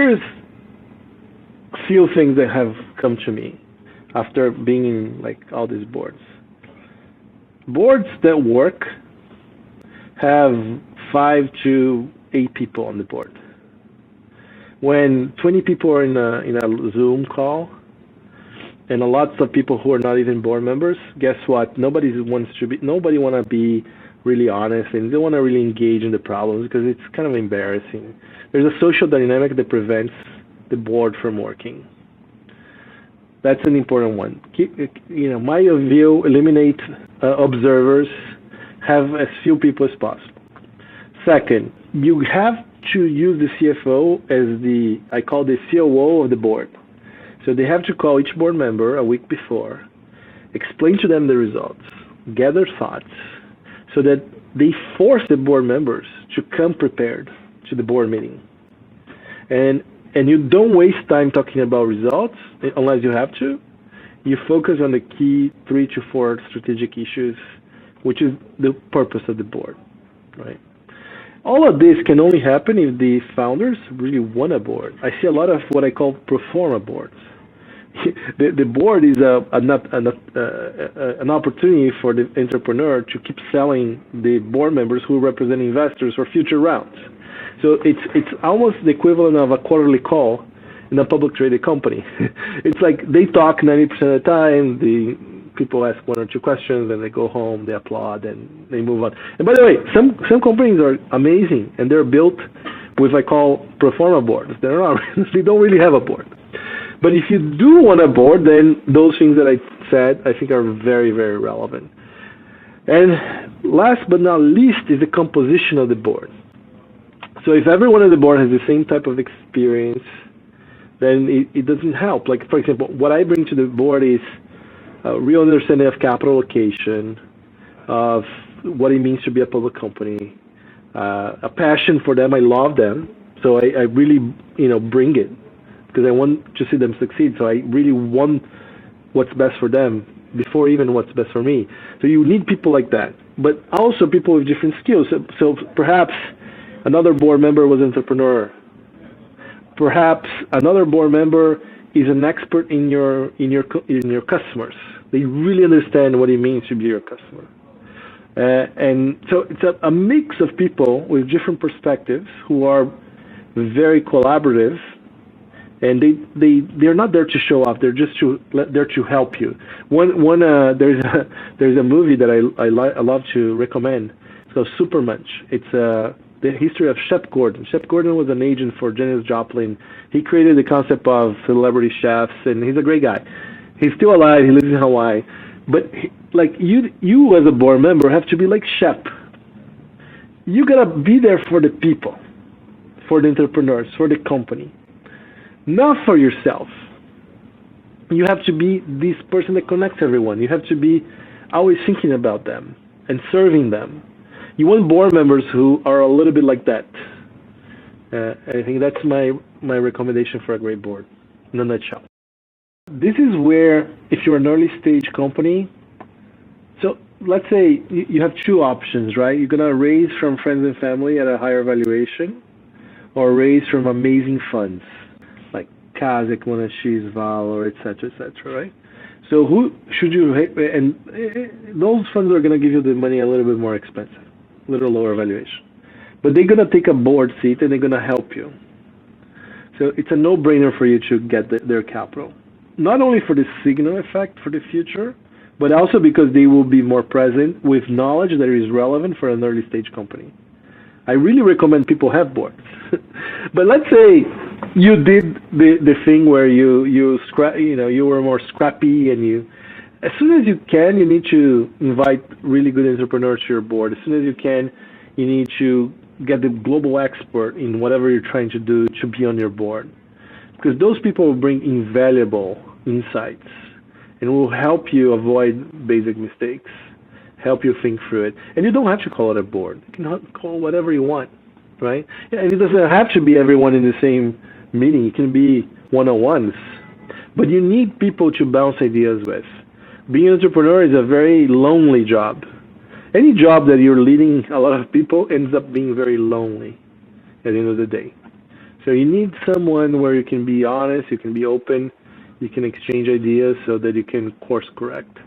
Here's a few things that have come to me after being in like all these boards. Boards that work have 5 to 8 people on the board. When 20 people are in a Zoom call, and lots of people who are not even board members, guess what? Nobody want to be really honest, and they want to really engage in the problems because it's kind of embarrassing. There's a social dynamic that prevents the board from working. That's an important one. My view, eliminate observers, have as few people as possible. Second, you have to use the CFO as I call the COO of the board. So they have to call each board member a week before, explain to them the results, gather thoughts, so that they force the board members to come prepared to the board meeting. And you don't waste time talking about results unless you have to. You focus on the key 3 to 4 strategic issues, which is the purpose of the board, right? All of this can only happen if the founders really want a board. I see a lot of what I call pro forma boards. The board is an opportunity for the entrepreneur to keep selling the board members who represent investors for future rounds. So it's almost the equivalent of a quarterly call in a public traded company. It's like they talk 90% of the time, the people ask 1 or 2 questions, and they go home, they applaud, and they move on. And by the way, some companies are amazing, and they're built with I call pro forma boards. They don't really have a board. But if you do want a board, then those things that I said, I think are very, very relevant. And last but not least is the composition of the board. So if everyone on the board has the same type of experience, then it doesn't help. Like, for example, what I bring to the board is a real understanding of capital allocation, of what it means to be a public company, a passion for them. I love them, so I really bring it because I want to see them succeed. So I really want what's best for them before even what's best for me. So you need people like that, but also people with different skills. So perhaps another board member was an entrepreneur. Perhaps another board member is an expert in your customers. They really understand what it means to be your customer. And so it's a mix of people with different perspectives who are very collaborative, and they're not there to show off. They're just there to help you. There's a movie that I love to recommend. It's called Supermunch. It's the history of Shep Gordon. Shep Gordon was an agent for Janis Joplin. He created the concept of celebrity chefs, and he's a great guy. He's still alive. He lives in Hawaii. But you as a board member have to be like Shep. You gotta be there for the people, for the entrepreneurs, for the company, not for yourself. You have to be this person that connects everyone. You have to be always thinking about them and serving them. You want board members who are a little bit like that. I think that's my recommendation for a great board, in a nutshell. This is where, if you're an early stage company, so let's say you have 2 options, right? You're going to raise from friends and family at a higher valuation, or raise from amazing funds, like Kazakh, Monachi's, Valor, et cetera, right? So who should you, and those funds are going to give you the money a little bit more expensive, a little lower valuation. But they're going to take a board seat and they're going to help you. So it's a no-brainer for you to get their capital. Not only for the signal effect for the future, but also because they will be more present with knowledge that is relevant for an early stage company. I really recommend people have boards. But let's say you did the thing where you were more scrappy, and as soon as you can, you need to invite really good entrepreneurs to your board. As soon as you can, you need to get the global expert in whatever you're trying to do to be on your board. Because those people will bring invaluable insights and will help you avoid basic mistakes, help you think through it. And you don't have to call it a board. You can call whatever you want, right? And it doesn't have to be everyone in the same meeting. It can be one-on-ones. But you need people to bounce ideas with. Being an entrepreneur is a very lonely job. Any job that you're leading a lot of people ends up being very lonely at the end of the day. So you need someone where you can be honest, you can be open, you can exchange ideas so that you can course correct.